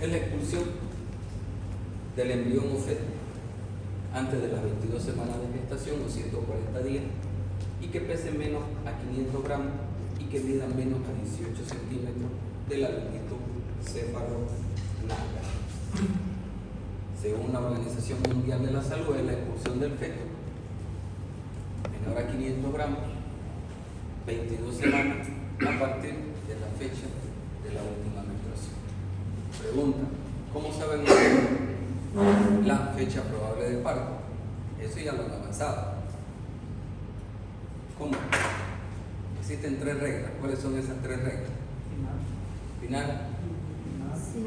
Es la expulsión del embrión o feto antes de las 22 semanas de gestación o 140 días y que pese menos a 500 gramos y que mida menos a 18 centímetros de la longitud cefalo-nalga. Según la Organización Mundial de la Salud, es la expulsión del feto menor a 500 gramos, 22 semanas a partir de la fecha de la última menstruación. Pregunta: ¿cómo saben la fecha probable de parto? Eso ya lo han avanzado. ¿Cómo? Existen 3 reglas. ¿Cuáles son esas 3 reglas? Final. Sí,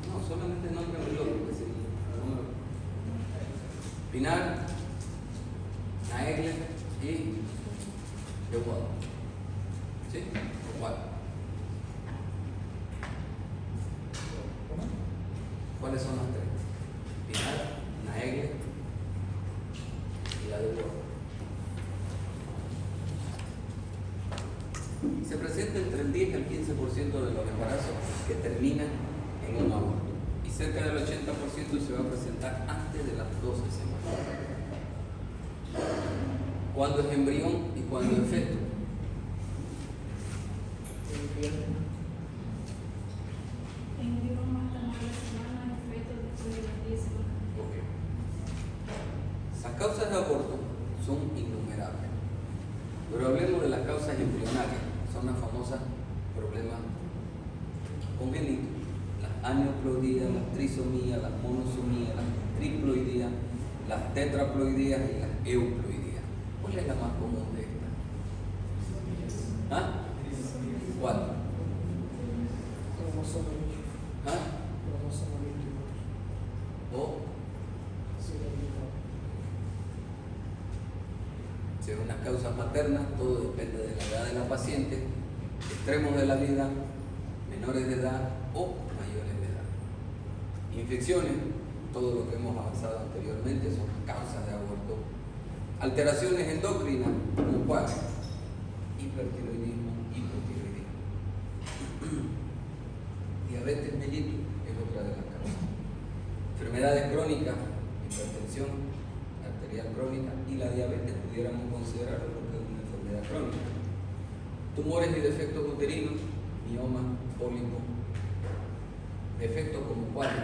No, solamente nombre biológico. Final, Naegle y Igual. ¿Sí? Igual. ¿Cuáles son las 3? Final, Naegle y la de Igual. Se presenta entre el 10 y el 15% de los embarazos que terminan en un aborto y cerca del 80% se va a presentar antes de las 12 semanas. ¿Cuándo es embrión y cuándo es feto? embrión hasta 9 semanas, el feto después de las 10 semanas. Ok. Las causas de aborto son innumerables, pero hablemos de las causas embrionarias. Son las famosas problemas congénitos, las aneuploidías, las trisomías, las monosomías, las triploidías, las tetraploidías y las euploidías. ¿Cuál es la más común de estas? ¿Ah? ¿Cuál? ¿Ah? ¿O? Si es una causa materna, todo depende de la edad de la paciente, extremos de la vida, menores de edad o mayores de edad. Infecciones, todo lo que hemos avanzado anteriormente, son causas de aborto. Alteraciones endocrinas, como cuál: hipertiroidismo, hipotiroidismo. Diabetes mellitus es otra de las causas. Enfermedades crónicas, hipertensión arterial crónica y la diabetes pudiéramos considerarlo porque es una enfermedad crónica. Tumores y defectos uterinos, mioma, pólipo. Defectos como cuáles.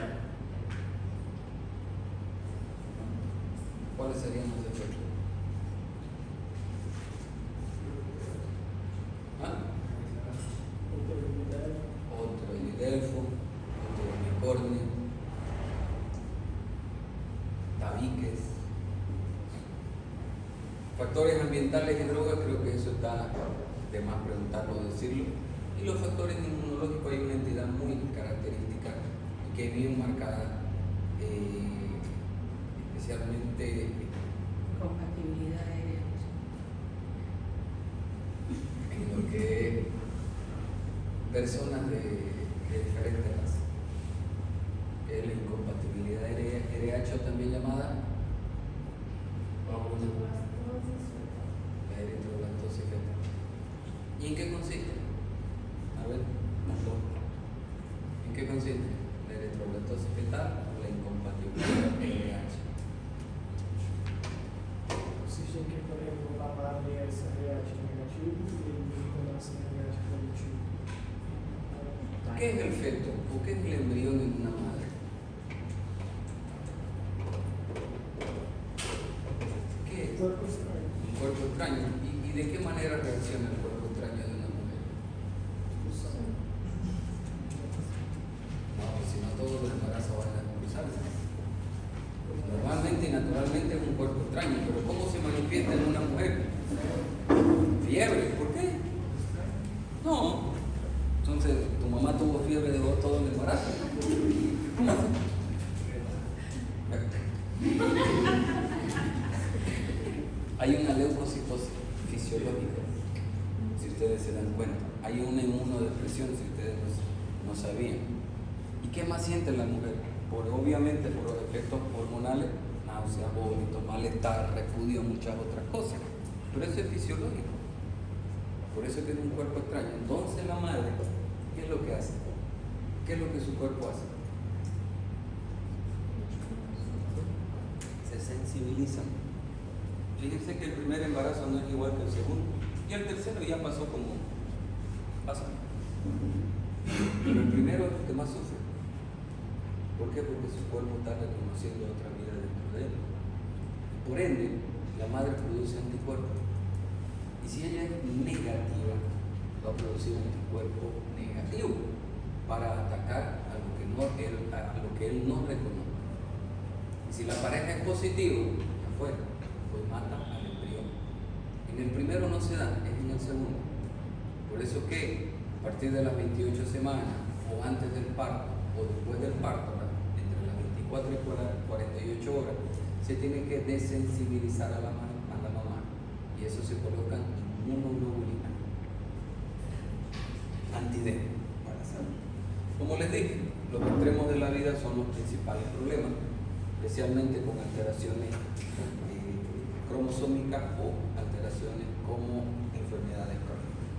¿Cuáles serían los defectos? ¿Ah? Otroidelfo, otroicornio, tabiques. Factores ambientales y drogas, creo que eso está de más preguntarlo o decirlo. Y los factores inmunológicos, hay una entidad muy característica y que es bien marcada, especialmente compatibilidad aérea. en lo que es personas de diferentes razas, que es la incompatibilidad RH, también llamada la eritroblastose fetal. ¿Y en qué consiste? A ver, ¿en qué consiste la eritroblastose fetal o la incompatibilidad RH? Consiste em que, por exemplo, a palavra é RH negativo e o nosso RH positivo. ¿Qué es el feto o qué es el embrión en una madre? ¿Qué es? Corpo estranho. Un cuerpo extraño. ¿Y de qué manera reacciona el cuerpo extraño de una mujer? No, pues si no todos los embarazos van a expulsarse. Normalmente y naturalmente es un cuerpo extraño, pero ¿cómo se manifiesta en una mujer? Fiebre, ¿por qué? No. Entonces, tu mamá tuvo fiebre de todo el embarazo. ¿Cómo hace? Hay una leucocitosis fisiológica, si ustedes se dan cuenta. Hay una inmunodepresión, si ustedes no sabían. ¿Y qué más siente la mujer? Obviamente por los efectos hormonales, náuseas, vómitos, malestar, repudio, muchas otras cosas. Pero eso es fisiológico. Por eso tiene un cuerpo extraño. Entonces la madre, ¿qué es lo que hace? ¿Qué es lo que su cuerpo hace? Se sensibiliza. Fíjense que el primer embarazo no es igual que el segundo. Y el tercero ya pasó como pasa. Pero el primero es el que más sufre. ¿Por qué? Porque su cuerpo está reconociendo otra vida dentro de él. Por ende, la madre produce anticuerpos. Y si ella es negativa, va a producir un anticuerpo negativo para atacar a lo que él no reconoce. Y si la pareja es positiva, afuera, pues mata al embrión. En el primero no se da, es en el segundo. Por eso que a partir de las 28 semanas, o antes del parto, o después del parto, entre las 24 y 48 horas, se tiene que desensibilizar a la mamá. Y eso se coloca inmunoglobulina, antidemo, para saber. Como les dije, los extremos de la vida son los principales problemas, especialmente con alteraciones cromosómicas o alteraciones como enfermedades crónicas.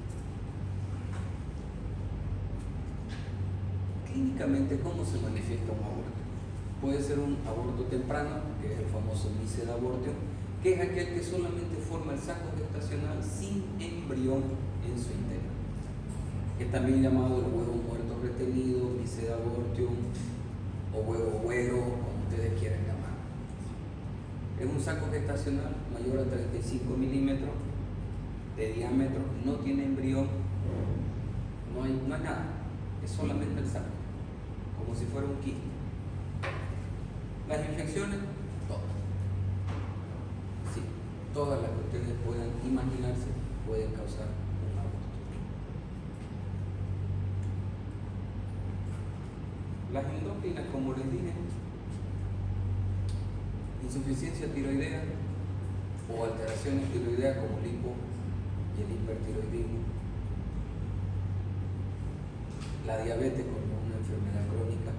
Clínicamente, ¿cómo se manifiesta un aborto? Puede ser un aborto temprano, que es el famoso misedabortio, que es aquel que solamente forma el saco gestacional sin embrión en su interior, que es también llamado el huevo muerto retenido, misedabortio o huevo güero, como ustedes quieran llamar. Es un saco gestacional mayor a 35 milímetros de diámetro, no tiene embrión, no hay nada, es solamente el saco, como si fuera un quiste. Las infecciones, todas las que ustedes puedan imaginarse pueden causar un aborto. Las endócrinas, como les dije, insuficiencia tiroidea o alteraciones tiroideas como el hipo y el hipertiroidismo, la diabetes como una enfermedad crónica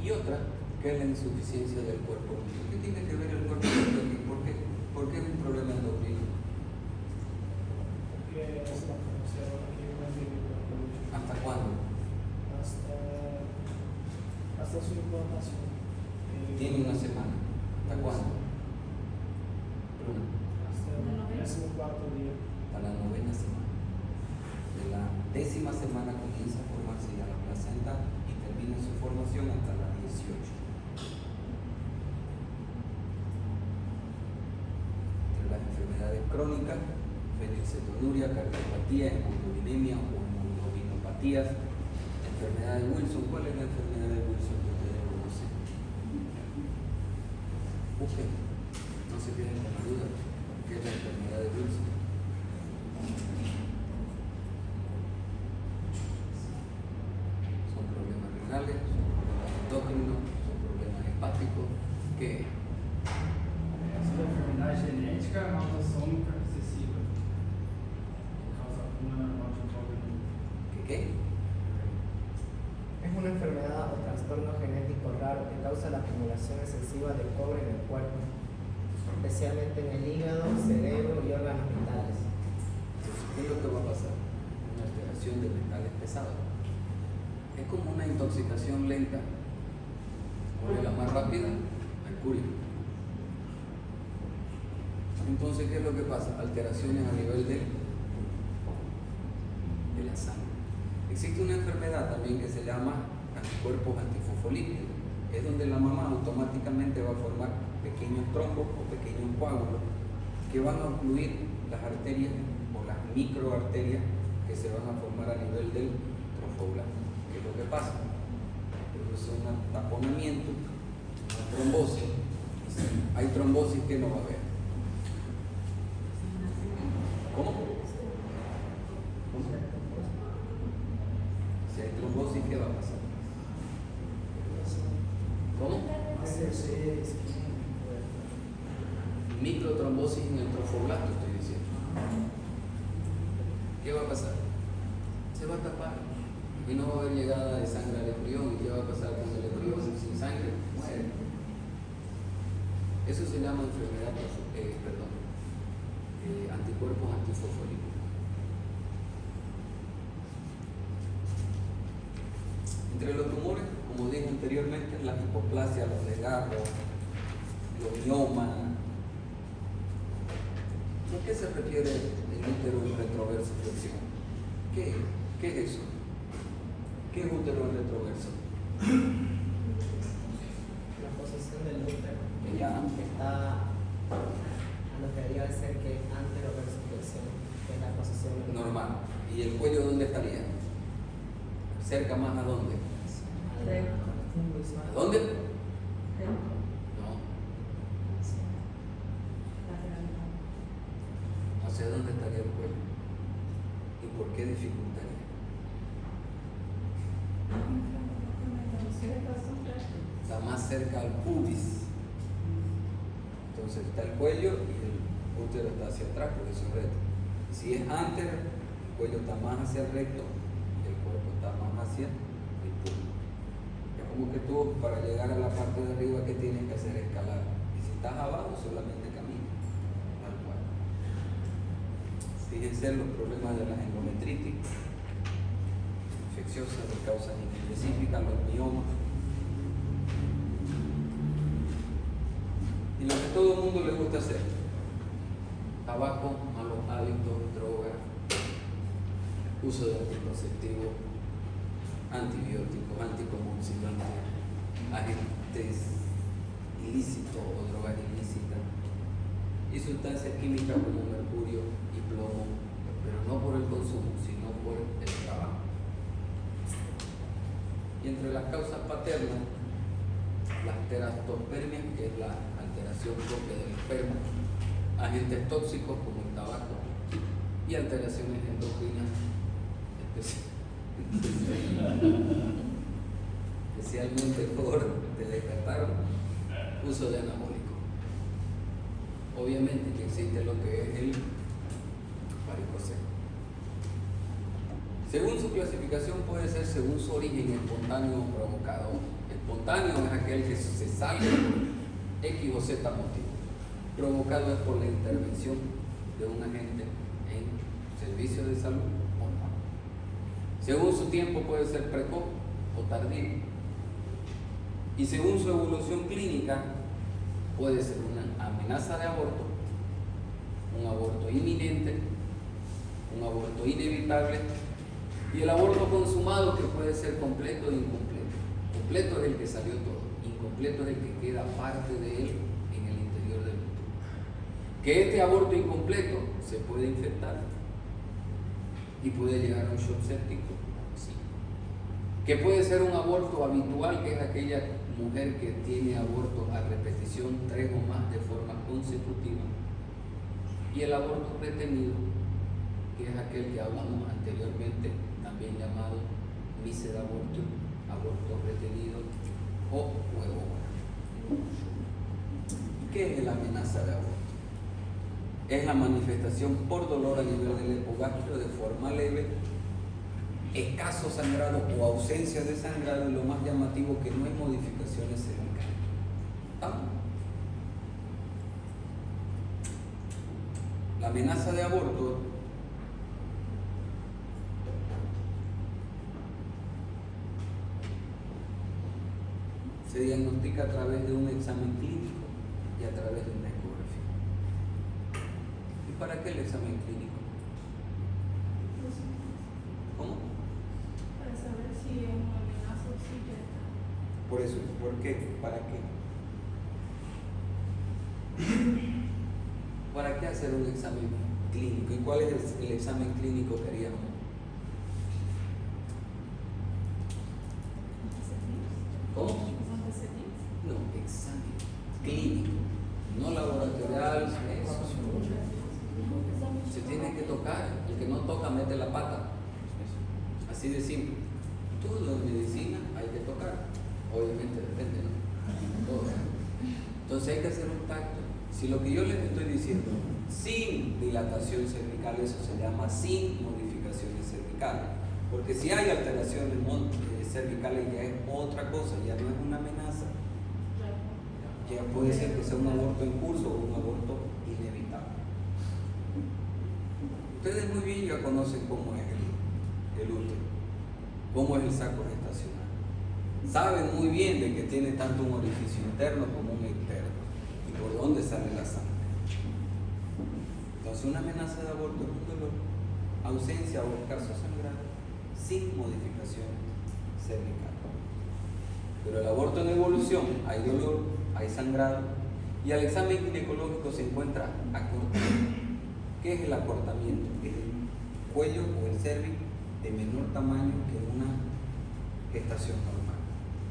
y otra que es la insuficiencia del cuerpo. ¿Qué tiene que ver el cuerpo endocrino? ¿Por qué es un problema endocrino? Porque es la función que mantiene la producción. ¿Hasta cuándo? Hasta su implantación. Tiene una semana. ¿Hasta cuándo? Hasta el 14º día. Hasta la 9ª semana. De la 10ª semana comienza a formarse ya la placenta y termina su formación hasta la 18. Crónicas, fenilcetonuria, cardiopatía, hemoglobinemia o hemoglobinopatías, enfermedad de Wilson. ¿Cuál es la enfermedad de Wilson que ustedes conocen? Busquen, no se queden con la duda. ¿Qué es la enfermedad de Wilson? Son problemas renales, son problemas endócrinos, son problemas hepáticos. ¿Qué? É uma enfermidade genética autossômica recessiva, que causa uma normal de hemoglobina. ¿Qué? Es una enfermedad o trastorno genético raro que causa la acumulación excesiva de cobre en el cuerpo, especialmente en el hígado, cerebro y órganos vitales. ¿Qué es lo que va a pasar? Una alteración de metales pesados. Es como una intoxicación lenta. ¿Cuál es la más rápida? Mercurio. Entonces, ¿qué es lo que pasa? Alteraciones a nivel de la sangre. Existe una enfermedad también que se llama anticuerpos antifosfolípidos. Es donde la mamá automáticamente va a formar pequeños trombos o pequeños coágulos que van a ocluir las arterias o las microarterias que se van a formar a nivel del trofoblasto. ¿Qué es lo que pasa? Produce un taponamiento, una trombosis. Hay trombosis que no va a haber. ¿Cómo? Si hay trombosis, ¿qué va a pasar? ¿Cómo? Microtrombosis en el trofoblasto, estoy diciendo. ¿Qué va a pasar? Se va a tapar y no va a haber llegada de sangre al embrión. ¿Y qué va a pasar con el embrión sin sangre? Muere. Eso se llama enfermedad, anticuerpos antifosfolípicos. Entre los tumores, como dije anteriormente, la hipoplasia, los desgarros, los miomas. ¿A qué se refiere el útero en retroverso flexión? ¿Qué es eso? ¿Qué es útero en retroverso? La posición del útero Ya. está a lo que debería ser que antero versus flexión, que es la posición Normal. ¿Y el cuello dónde estaría? ¿Cerca más a dónde? ¿A dónde? No. ¿Hacia dónde estaría el cuello? ¿Y por qué dificultaría? Está más cerca al pubis. Entonces está el cuello y el útero está hacia atrás, por eso es recto. Si es antero, el cuello está más hacia el recto y el cuerpo está más hacia el pubis. Es como que tú, para llegar a la parte de arriba, que tienes que hacer escalar. Y si estás abajo, solamente caminas al cual. Fíjense los problemas de la endometritis infecciosas de causas inespecíficas, los miomas. Y lo que todo el mundo le gusta hacer: tabaco, malos hábitos, drogas, uso de anticonceptivos, antibióticos, anticonvulsivantes, agentes ilícitos o drogas ilícitas y sustancias químicas como mercurio y plomo, pero no por el consumo, sino por el trabajo. Y entre las causas paternas, las teratospermias, que es la alteración propia del esperma, agentes tóxicos como el tabaco y alteraciones endocrinas especialmente por te descartaron uso de anabólico. Obviamente que existe lo que es el varicocele. Según su clasificación puede ser según su origen espontáneo o provocado. Espontáneo es aquel que se sale por X o Z motivo. Provocado es por la intervención de un agente en servicio de salud o no. Según su tiempo puede ser precoz o tardío. Y según su evolución clínica puede ser una amenaza de aborto, un aborto inminente, un aborto inevitable y el aborto consumado, que puede ser completo e incompleto. Completo es el que salió todo, incompleto es el que queda parte de él en el interior del útero. Que este aborto incompleto se puede infectar y puede llegar a un shock séptico, sí. Que puede ser un aborto habitual, que es aquella mujer que tiene abortos a repetición 3 o más de forma consecutiva, y el aborto retenido, que es aquel que hablamos anteriormente, también llamado mísero aborto, aborto retenido o huevo. ¿Qué es la amenaza de aborto? Es la manifestación por dolor a nivel del hipogástrico de forma leve, escaso sangrado o ausencia de sangrado, y lo más llamativo, que no hay modificaciones cervicales. ¿Estamos? La amenaza de aborto se diagnostica a través de un examen clínico y a través de una ecografía. ¿Y para qué el examen clínico? ¿Cómo? Para saber si es una amenaza o si ya está. Por eso, ¿por qué? ¿Para qué? ¿Para qué hacer un examen clínico? ¿Y cuál es el examen clínico que haríamos? ¿Cómo? No, examen clínico, no laboratorial, eso. Se tiene que tocar, el que no toca mete la pata. Así de simple. Todo en medicina hay que tocar. Obviamente depende, ¿no? Todo. Entonces hay que hacer un tacto. Si lo que yo les estoy diciendo, sin dilatación cervical, eso se llama sin modificaciones cervicales. Porque si hay alteraciones cervicales ya es otra cosa, ya no es una amenaza. Ya puede ser que sea un aborto en curso o un aborto inevitable. Ustedes muy bien ya conocen cómo es el útero, cómo es el saco gestacional. saben muy bien de que tiene tanto un orificio interno como un externo y por dónde sale la sangre. Entonces una amenaza de aborto es un dolor, ausencia o escaso sangrado sin modificación cervical. Pero el aborto en evolución, hay dolor, hay sangrado y al examen ginecológico se encuentra acortamiento. ¿Qué es el acortamiento? Es el cuello o el cervix de menor tamaño que una gestación normal.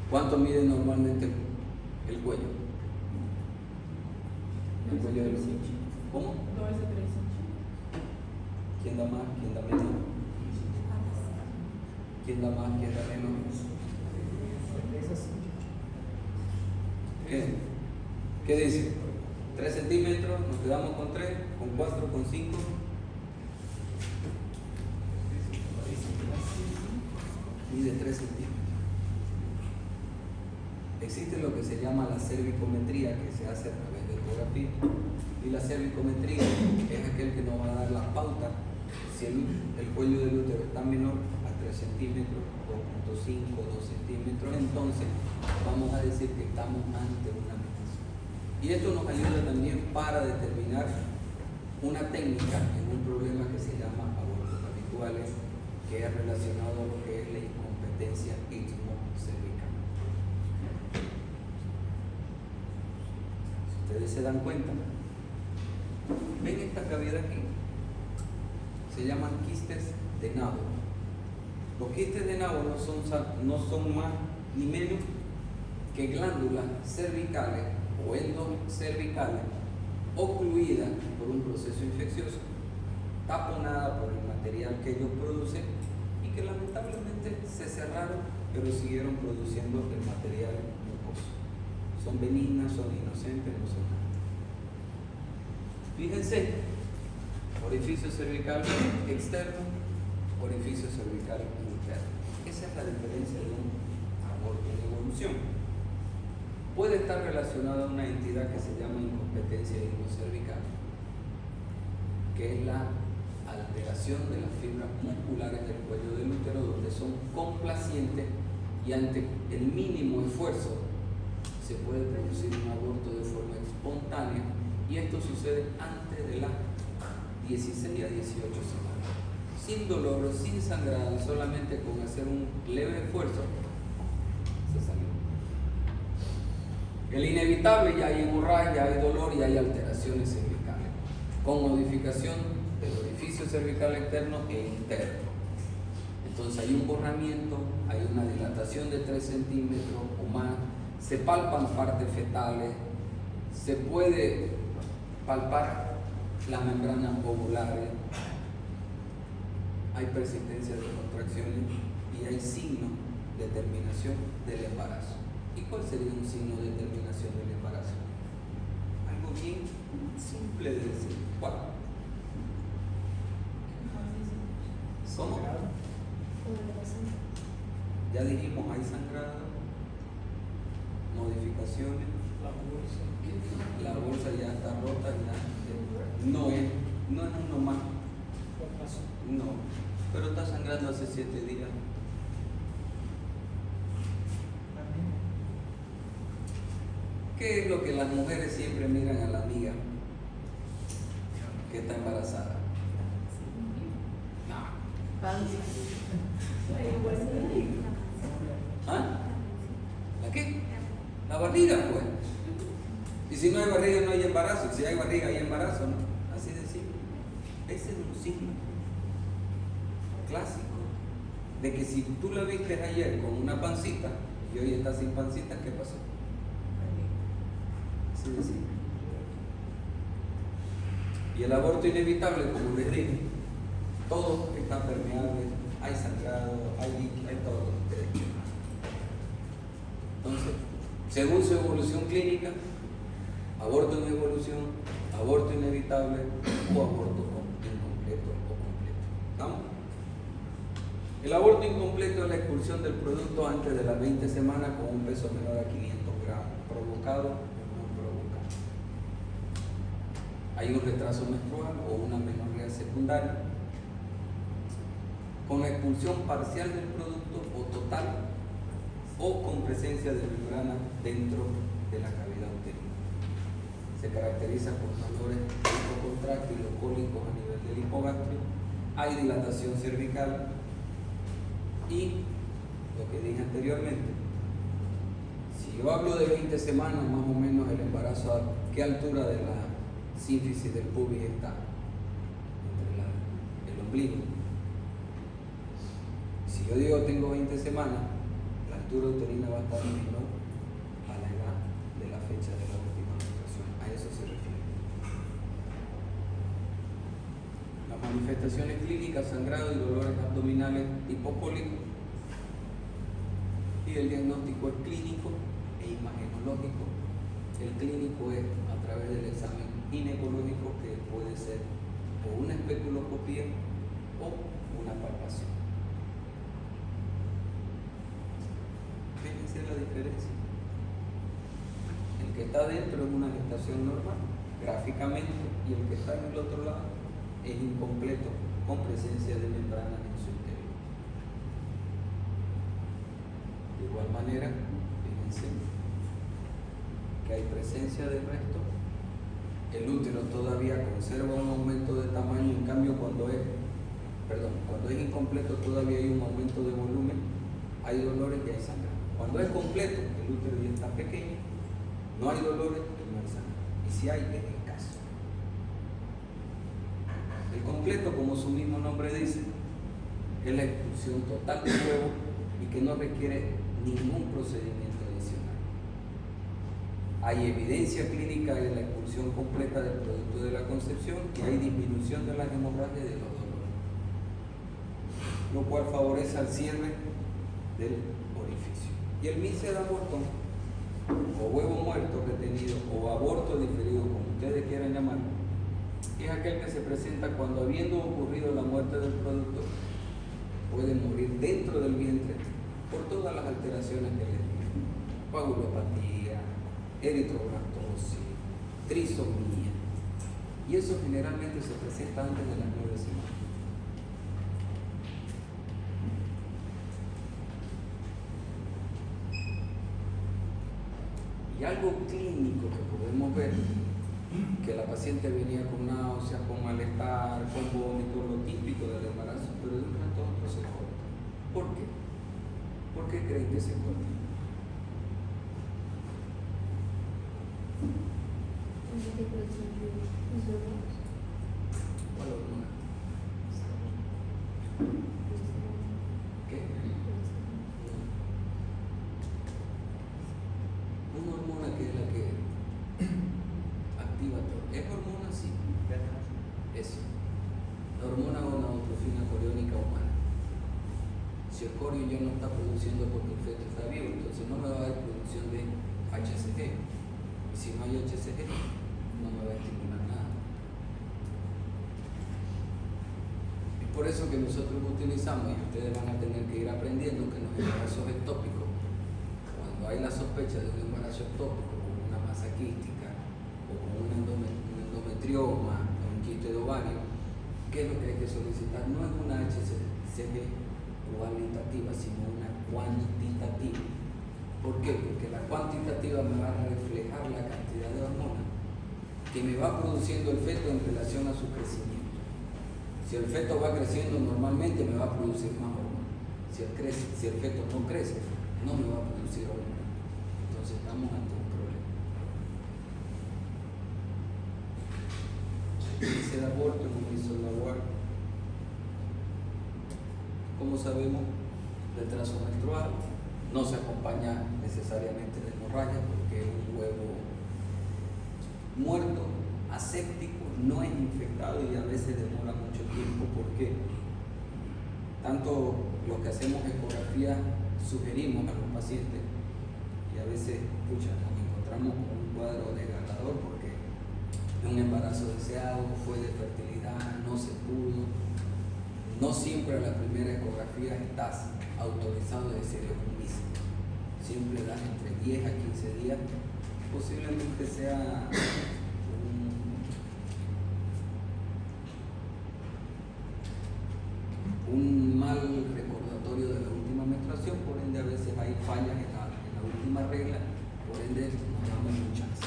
¿Cuánto mide normalmente el cuello? El cuello del útero. ¿Cómo? 2 de 3 ¿Quién da más? ¿Quién da menos? ¿Quién da más? ¿Quién da menos? ¿Qué dice? 3 centímetros, nos quedamos con 3, con 4, con 5. Mide 3 centímetros. Existe lo que se llama la cervicometría, que se hace a través de ecografía. Y la cervicometría es aquel que nos va a dar la pauta si el cuello del útero está menor a 3 centímetros, 2.5, 2 centímetros, entonces vamos a decir que estamos ante una amenaza. Y esto nos ayuda también para determinar una técnica en un problema que se llama abortos habituales, que es relacionado a lo que es la incompetencia istmo-cervical. Si ustedes se dan cuenta, ven esta cavidad aquí, se llaman quistes de nabo. Los quistes de nabo no son más ni menos que glándulas cervicales o endocervicales ocluidas por un proceso infeccioso, taponadas por el material que ellos producen y que lamentablemente se cerraron, pero siguieron produciendo el material mucoso. Son benignas, son inocentes, no son nada. Fíjense, orificio cervical externo, orificio cervical interno. Esa es la diferencia de un aborto en evolución. Puede estar relacionada a una entidad que se llama incompetencia cervical, que es la alteración de las fibras musculares del cuello del útero, donde son complacientes y ante el mínimo esfuerzo se puede producir un aborto de forma espontánea, y esto sucede antes de las 16 a 18 semanas, sin dolor, sin sangrado, solamente con hacer un leve esfuerzo se salió. El inevitable, ya hay hemorragia, hay dolor y hay alteraciones cervicales, con modificación del orificio cervical externo e interno. Entonces hay un borramiento, hay una dilatación de 3 centímetros o más, se palpan partes fetales, se puede palpar las membranas ovulares, hay persistencia de contracciones y hay signos de terminación del embarazo. ¿Y cuál sería un signo de terminación del embarazo? Algo bien simple de decir. ¿Cuál? ¿Cómo? Ya dijimos, hay sangrado, modificaciones, la bolsa ya está rota, ya no es uno más, no, pero está sangrando hace 7 días. ¿Qué es lo que las mujeres siempre miran a la amiga que está embarazada? No. ¿Ah? ¿La qué? La barriga, pues. Y si no hay barriga, no hay embarazo. Si hay barriga, hay embarazo, ¿no? Así de simple. Ese es un signo clásico de que si tú la viste ayer con una pancita y hoy está sin pancita, ¿qué pasó? Así de simple. Y el aborto inevitable, como les dije, todo está permeable, hay sangrado, hay líquido, hay todo. Entonces, según su evolución clínica, aborto en evolución, aborto inevitable o aborto incompleto o completo. ¿Vamos? El aborto incompleto es la expulsión del producto antes de las 20 semanas con un peso menor a 500 gramos, provocado o no provocado. Hay un retraso menstrual o una menorrea secundaria. Con la expulsión parcial del producto o total, o con presencia de membrana dentro de la cavidad uterina. Se caracteriza por dolores hipocontráctiles o cólicos a nivel del hipogastrio, hay dilatación cervical y lo que dije anteriormente, si yo hablo de 20 semanas, más o menos el embarazo, ¿a qué altura de la sínfisis del pubis está? Entre el ombligo. Si yo digo tengo 20 semanas, la altura uterina va a estar menor a la edad de la fecha de la última menstruación. A eso se refiere. Las manifestaciones clínicas, sangrado y dolores abdominales hipocólicos. Y el diagnóstico es clínico e imagenológico. El clínico es a través del examen ginecológico, que puede ser o una especuloscopía o una palpación. Fíjense la diferencia. El que está dentro es una gestación normal, gráficamente, y el que está en el otro lado es incompleto, con presencia de membranas en su interior. De igual manera, fíjense que hay presencia de resto, el útero todavía conserva un aumento de tamaño, en cambio cuando es incompleto todavía hay un aumento de volumen, hay dolores y hay sangre. Cuando es completo, el útero ya está pequeño, no hay dolores y no hay sangre. Y si hay, es escaso. El completo, como su mismo nombre dice, es la expulsión total del huevo y que no requiere ningún procedimiento adicional. Hay evidencia clínica de la expulsión completa del producto de la concepción y hay disminución de las hemorragias y de los dolores, lo cual favorece al cierre del orificio. Y el MICE de aborto, o huevo muerto retenido, o aborto diferido, como ustedes quieran llamar, es aquel que se presenta cuando, habiendo ocurrido la muerte del producto, puede morir dentro del vientre por todas las alteraciones que les digo: coagulopatía, eritroblatosis, trisomía, y eso generalmente se presenta antes de las 9 semanas. Y algo clínico que podemos ver, que la paciente venía con náuseas, con malestar, con vómito, lo típico del embarazo, pero de un rato a otro se corta. ¿Por qué? ¿Por qué creen que se corta? ¿Cuál hormona? ¿Qué? Una hormona que es la que activa todo. ¿Es hormona? Sí. Eso. La hormona gonadotrofina coriónica humana. Si el corio ya no está produciendo porque el feto está vivo, entonces no me va a dar producción de HCG. Y si no hay HCG, no me va a estimular nada. Es por eso que nosotros utilizamos, y ustedes van a tener que ir aprendiendo, que en los embarazos ectópicos, cuando hay la sospecha de un embarazo ectópico, como una masa quística, o como un endometrioma, o un quiste de ovario, ¿qué es lo que hay que solicitar? No es una HCG cualitativa, sino una cuantitativa. ¿Por qué? Porque la cuantitativa me va a reflejar la cantidad de hormonas que me va produciendo el feto en relación a su crecimiento. Si el feto va creciendo normalmente, me va a producir más hormonas. Si el feto no crece, no me va a producir hormonas. Entonces estamos ante un problema. Índice de aborto, no hizo el aborto. Como sabemos, retraso menstrual no se acompaña necesariamente de hemorragia, porque es un huevo muerto, aséptico, no es infectado y a veces demora mucho tiempo, porque tanto los que hacemos ecografía sugerimos a los pacientes, y a veces nos encontramos con un cuadro desgarrador porque un embarazo deseado, fue de fertilidad, no se pudo. No siempre a la primera ecografía estás autorizado a decir es un MICE. Siempre das entre 10 a 15 días. Posiblemente sea un mal recordatorio de la última menstruación, por ende a veces hay fallas en la la regla, por ende nos damos un chance.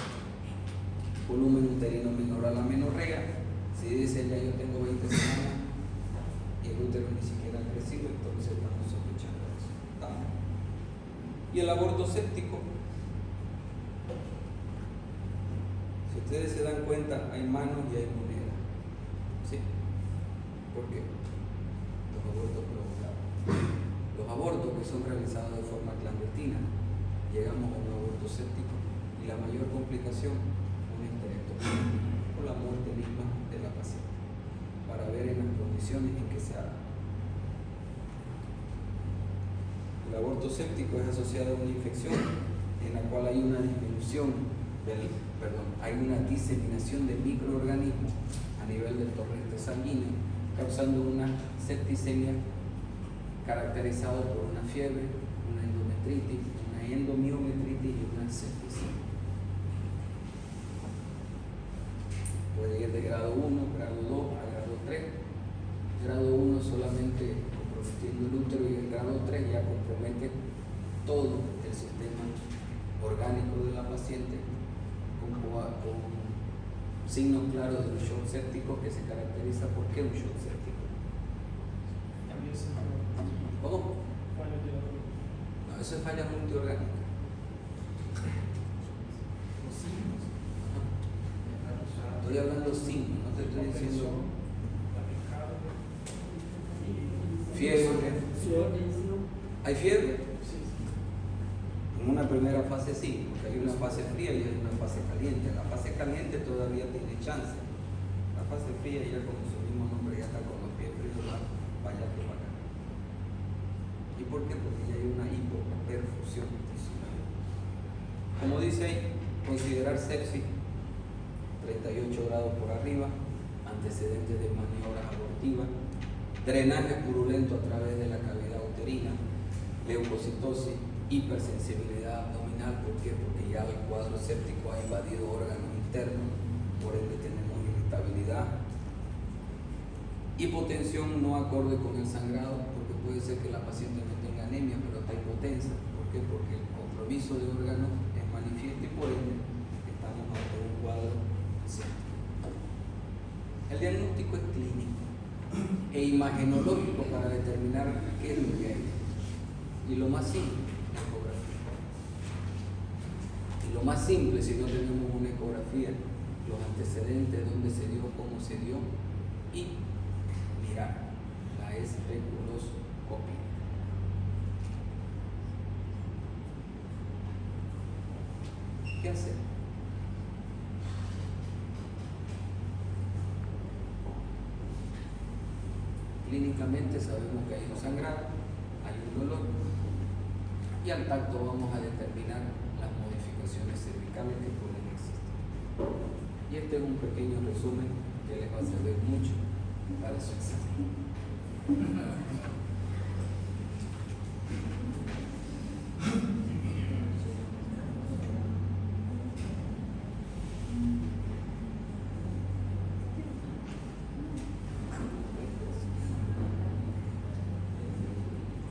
Volumen uterino menor a la menorrea. Si dice ya yo tengo 20 semanas y el útero ni siquiera ha crecido, entonces estamos sospechando eso. ¿Estamos? Y el aborto séptico, si ustedes se dan cuenta, hay manos y hay monedas. ¿Sí? ¿Por qué? Los abortos provocados. Los abortos que son realizados de forma clandestina, llegamos a un aborto séptico y la mayor complicación, una histerectomía o la muerte misma de la paciente, para ver en las condiciones en que se haga. El aborto séptico es asociado a una infección en la cual hay una hay una diseminación de microorganismos a nivel del torrente sanguíneo, causando una septicemia caracterizada por una fiebre, una endometritis, una endomiometritis y una septicemia. Puede ir de grado 1, grado 2 a grado 3. Grado 1 solamente comprometiendo el útero y el grado 3 ya compromete todo el sistema orgánico de la paciente con signos claros de un shock séptico que se caracteriza por qué un shock séptico. ¿Cómo? No, eso es falla multiorgánica. Estoy hablando signos, no te estoy diciendo fiebre. ¿Hay fiebre? En una primera fase sí, porque hay una fase fría y hay una fase caliente. La fase caliente todavía tiene chance. La fase fría ya, como su mismo nombre, ya está con los pies fríos, va para allá que para acá. ¿Y por qué? Porque ya hay una hipoperfusión tisular. Como dice ahí, considerar sepsis 38 grados por arriba, antecedentes de maniobras abortivas, drenaje purulento a través de la cavidad uterina, leucocitosis, hipersensibilidad abdominal. ¿Por qué? Porque ya el cuadro séptico ha invadido órganos internos, por ende tenemos irritabilidad, hipotensión no acorde con el sangrado, porque puede ser que la paciente no tenga anemia, pero está hipotensa. ¿Por qué? Porque el compromiso de órganos es manifiesto y por ende estamos ante un cuadro séptico. El diagnóstico es clínico e imagenológico para determinar qué es lo que hay. Y lo más simple, la ecografía. Y lo más simple, si no tenemos una ecografía, los antecedentes, dónde se dio, cómo se dio, y mirar la especuloscopia. ¿Qué hacer? Clínicamente sabemos que hay un sangrado, hay un dolor, y al tacto vamos a determinar las modificaciones cervicales que pueden existir. Y este es un pequeño resumen que les va a servir mucho para su examen.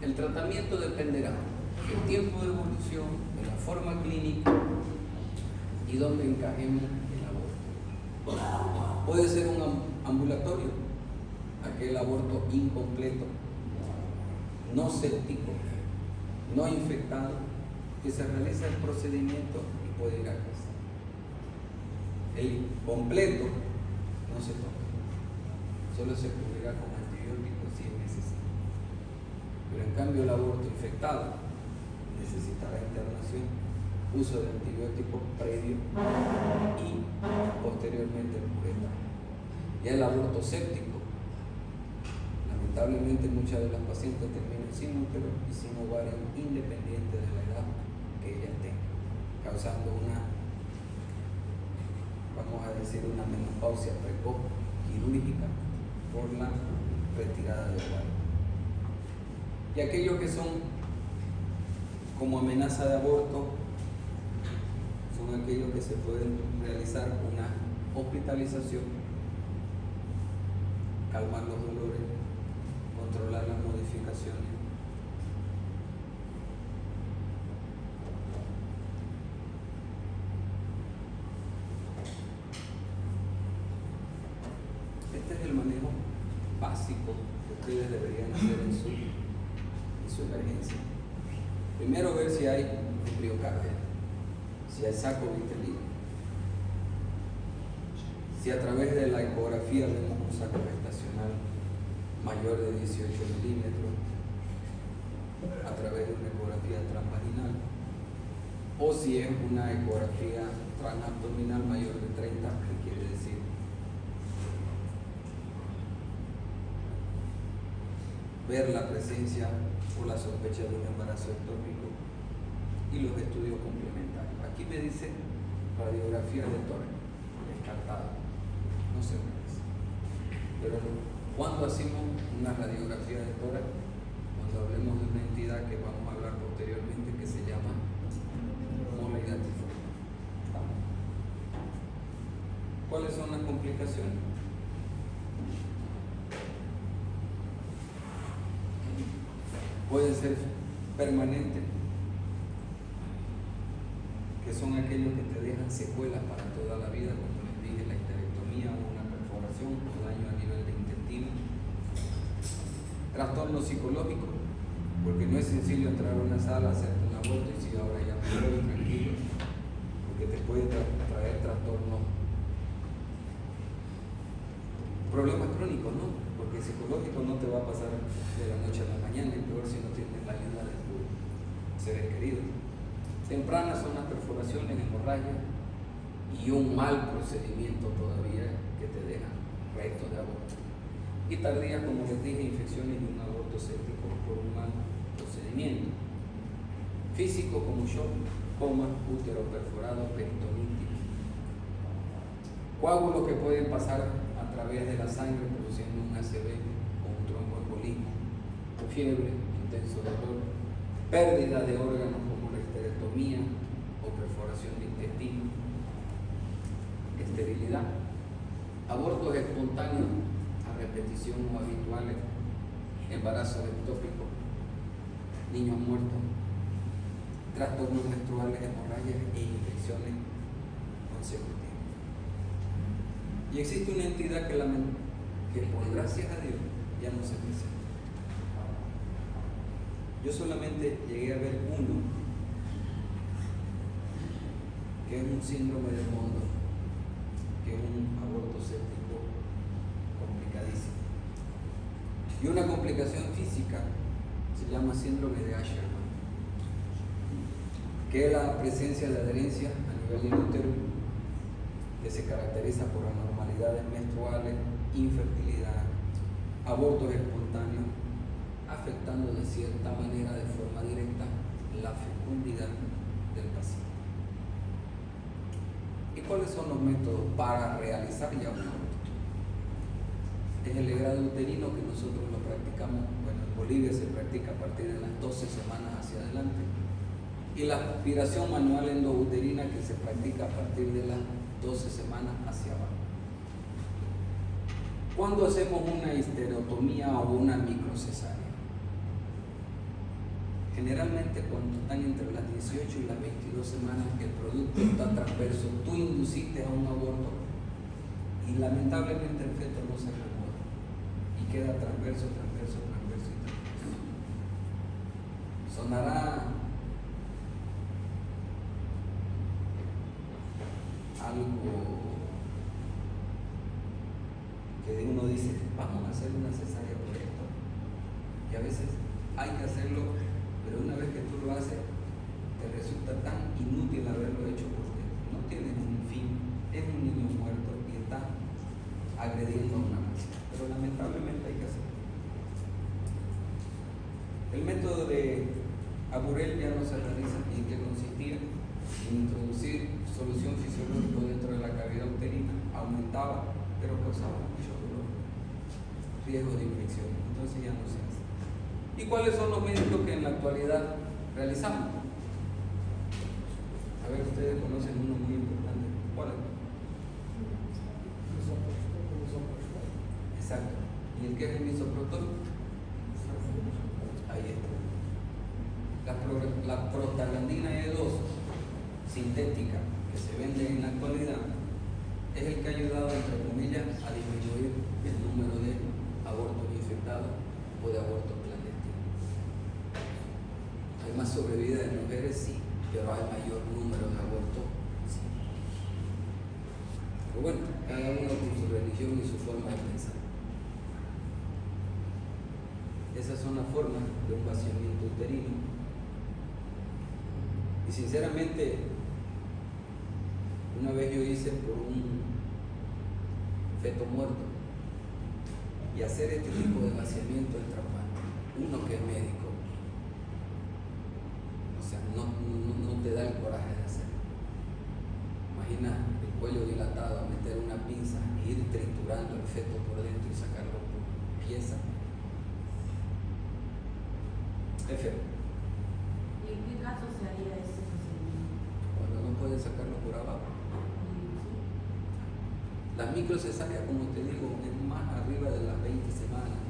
El tratamiento dependerá del tiempo de evolución, de la forma clínica y dónde encajemos el aborto. Puede ser un ambulatorio, aquel aborto incompleto, no séptico, no infectado, que se realiza el procedimiento y puede ir a casa. El completo no se toca, solo se cubrirá con antibióticos si es necesario. Pero en cambio el aborto infectado necesitará internación, uso de antibióticos previo y posteriormente el pureta. Ya el aborto séptico, lamentablemente muchas de las pacientes terminan sin útero y sin ovario, independiente de la edad que ellas tengan, causando una, vamos a decir, una menopausia precoz quirúrgica por la retirada de ovario. Y aquellos que son como amenaza de aborto son aquellos que se pueden realizar una hospitalización, calmar los dolores, controlar las modificaciones Primero ver si hay embriocardia, si hay saco vitelino, si a través de la ecografía vemos un saco gestacional mayor de 18 milímetros, a través de una ecografía transvaginal, o si es una ecografía transabdominal mayor de 30, que quiere decir ver la presencia o la sospecha de un embarazo ectópico y los estudios complementarios. Aquí me dice radiografía de tórax, descartada, no se merece. Pero ¿cuándo hacemos una radiografía de tórax? Cuando hablemos de una entidad que vamos a hablar posteriormente que se llama molidatiforme. ¿Cuáles son las complicaciones? Pueden ser permanentes, que son aquellos que te dejan secuelas para toda la vida, como les dije, la histerectomía o una perforación o daño a nivel de intestino. Trastornos psicológicos, porque no es sencillo entrar a una sala, hacerte un aborto y si ahora ya me voy tranquilo, porque te puede traer trastornos, problemas crónicos, ¿no? Porque psicológico no te va a pasar de la noche a la mañana, y peor si no tienes la ayuda de tus seres queridos. Tempranas son las perforaciones, hemorragias y un mal procedimiento todavía que te deja recto de aborto. Y tardías, como les dije, infecciones y un aborto séptico por un mal procedimiento. Físico como shock, coma, útero perforado, peritonitis. Coágulos que pueden pasar a través de la sangre produciendo un ACV o un tromboembolismo, fiebre, intenso dolor, pérdida de órganos como la histerectomía o perforación de intestino, esterilidad, abortos espontáneos a repetición o habituales, embarazos ectópicos, niños muertos, trastornos menstruales, hemorragias e infecciones consecutivas. Y existe una entidad que por gracias a Dios ya no se presenta. Yo solamente llegué a ver uno, que es un síndrome de Mondo, que es un aborto séptico complicadísimo. Y una complicación física se llama síndrome de Asherman, que es la presencia de adherencia a nivel del útero, que se caracteriza por anormalidades menstruales, infertilidad, abortos espontáneos, afectando de cierta manera, de forma directa, la fecundidad del paciente. ¿Y cuáles son los métodos para realizar ya un aborto? Es el legrado uterino, que nosotros lo practicamos, bueno, en Bolivia se practica a partir de las 12 semanas hacia adelante, y la aspiración manual endouterina, que se practica a partir de las 12 semanas hacia abajo. ¿Cuándo hacemos una histerectomía o una microcesárea? Generalmente cuando están entre las 18 y las 22 semanas, que el producto está transverso, tú induciste a un aborto y lamentablemente el feto no se acomoda y queda transverso y transverso. Sonará algo que uno dice, vamos a hacer una cesárea por esto, y a veces hay que hacerlo, pero una vez que tú lo haces te resulta tan inútil haberlo hecho porque no tienes un fin, es un niño muerto y está agrediendo a una nación, pero lamentablemente hay que hacerlo. El método de Aburel ya no se realiza. ¿Y en qué consistía? En introducir solución fisiológica dentro de la cavidad uterina, aumentaba, pero causaba mucho dolor, riesgo de infección, entonces ya no se hace. ¿Y cuáles son los métodos que en la actualidad realizamos? A ver, ustedes conocen uno muy importante. ¿Cuál es? Exacto. ¿Y el qué es el misoprostol? Ahí está. La prostaglandina E2 sintética que se vende en la actualidad es el que ha ayudado, entre comillas, a disminuir el número de abortos infectados o de abortos clandestinos. Hay más sobrevida de mujeres, sí, pero hay mayor número de abortos, sí. Pero bueno, cada uno con su religión y su forma de pensar. Esas son las formas de un vaciamiento uterino. Y sinceramente, una vez yo hice por un feto muerto, y hacer este tipo de vaciamiento es traumante. Uno que es médico, o sea, no te da el coraje de hacerlo. Imagina el cuello dilatado, meter una pinza e ir triturando el feto por dentro y sacarlo por pieza. Es feo. ¿Y en qué caso se haría ese procedimiento? Cuando no puedes sacarlo por abajo. La microcesárea, como te digo, es más arriba de las 20 semanas.